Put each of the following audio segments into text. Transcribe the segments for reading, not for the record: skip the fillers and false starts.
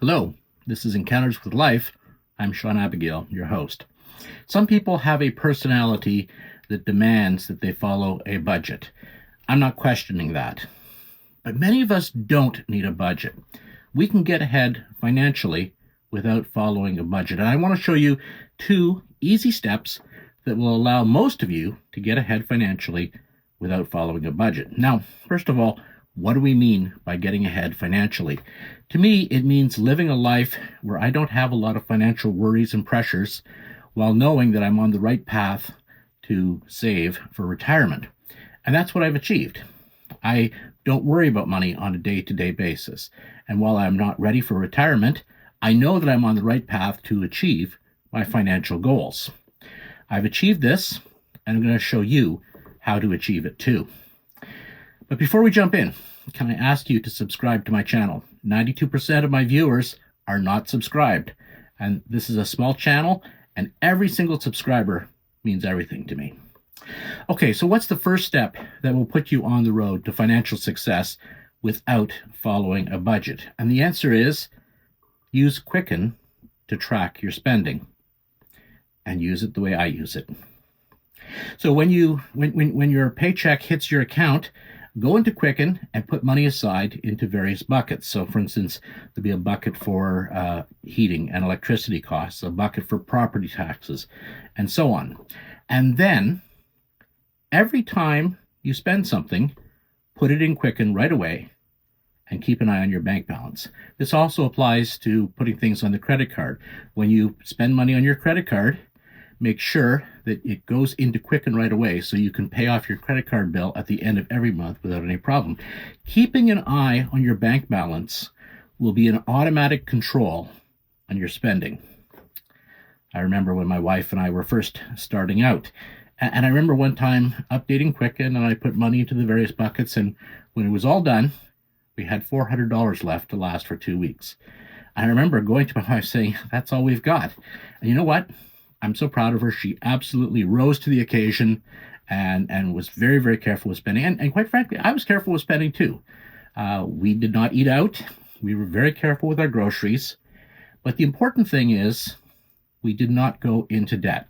Hello, this is Encounters with Life. I'm Sean Abigail, your host. Some people have a personality that demands that they follow a budget. I'm not questioning that. But many of us don't need a budget. We can get ahead financially without following a budget. And I want to show you two easy steps that will allow most of you to get ahead financially without following a budget. Now, first of all, what do we mean by getting ahead financially? To me, it means living a life where I don't have a lot of financial worries and pressures while knowing that I'm on the right path to save for retirement. And that's what I've achieved. I don't worry about money on a day-to-day basis. And while I'm not ready for retirement, I know that I'm on the right path to achieve my financial goals. I've achieved this, and I'm going to show you how to achieve it too. But before we jump in, can I ask you to subscribe to my channel? 92% of my viewers are not subscribed. And this is a small channel, and every single subscriber means everything to me. Okay, so what's the first step that will put you on the road to financial success without following a budget? And the answer is use Quicken to track your spending, and use it the way I use it. So when your paycheck hits your account, go into Quicken and put money aside into various buckets. So for instance, there'll be a bucket for heating and electricity costs, a bucket for property taxes, and so on. And then every time you spend something, put it in Quicken right away and keep an eye on your bank balance. This also applies to putting things on the credit card. When you spend money on your credit card, make sure that it goes into Quicken right away so you can pay off your credit card bill at the end of every month without any problem. Keeping an eye on your bank balance will be an automatic control on your spending. I remember when my wife and I were first starting out, and I remember one time updating Quicken, and I put money into the various buckets, and when it was all done, we had $400 left to last for 2 weeks. I remember going to my wife saying, "That's all we've got." And you know what? I'm so proud of her. She absolutely rose to the occasion and was very, very careful with spending. And quite frankly, I was careful with spending too. We did not eat out. We were very careful with our groceries. But the important thing is we did not go into debt.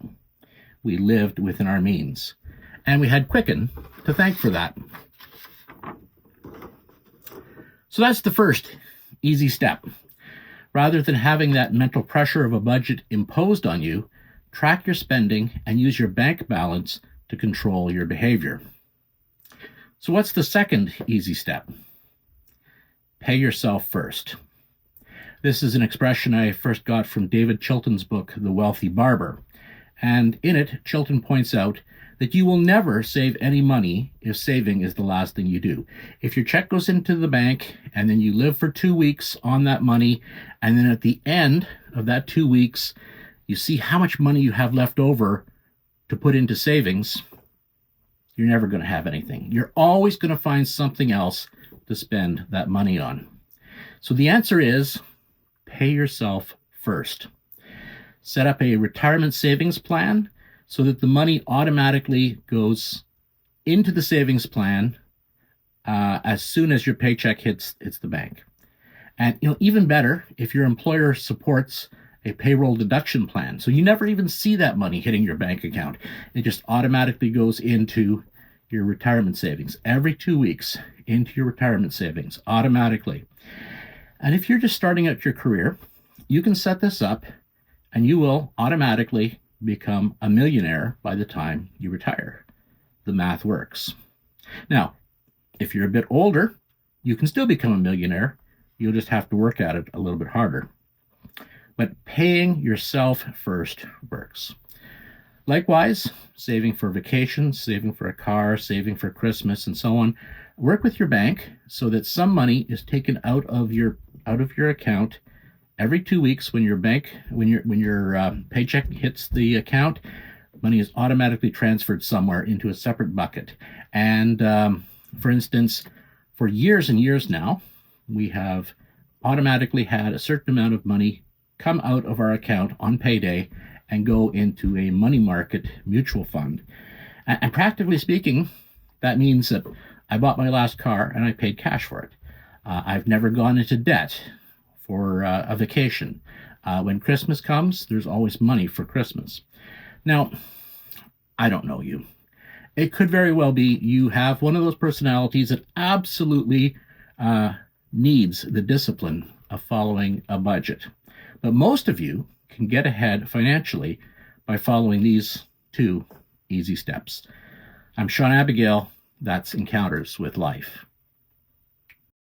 We lived within our means. And we had Quicken to thank for that. So that's the first easy step. Rather than having that mental pressure of a budget imposed on you, track your spending and use your bank balance to control your behavior. So what's the second easy step? Pay yourself first. This is an expression I first got from David Chilton's book, The Wealthy Barber. And in it, Chilton points out that you will never save any money if saving is the last thing you do. If your check goes into the bank and then you live for 2 weeks on that money, and then at the end of that 2 weeks, you see how much money you have left over to put into savings, you're never going to have anything. You're always going to find something else to spend that money on. So the answer is pay yourself first. Set up a retirement savings plan so that the money automatically goes into the savings plan as soon as your paycheck hits the bank. And even better, if your employer supports a payroll deduction plan, so you never even see that money hitting your bank account. It just automatically goes into your retirement savings every 2 weeks, into your retirement savings automatically. And if you're just starting out your career, you can set this up and you will automatically become a millionaire by the time you retire. The math works. Now, if you're a bit older, you can still become a millionaire. You'll just have to work at it a little bit harder. But paying yourself first works. Likewise, saving for vacations, saving for a car, saving for Christmas, and so on. Work with your bank so that some money is taken out of your account every 2 weeks when your paycheck hits the account. Money is automatically transferred somewhere into a separate bucket. And for instance, for years and years now, we have automatically had a certain amount of money come out of our account on payday and go into a money market mutual fund. And practically speaking, that means that I bought my last car and I paid cash for it. I've never gone into debt for a vacation. When Christmas comes, there's always money for Christmas. Now, I don't know you. It could very well be you have one of those personalities that absolutely needs the discipline of following a budget. But most of you can get ahead financially by following these 2 easy steps. I'm Sean Abigail. That's Encounters with Life.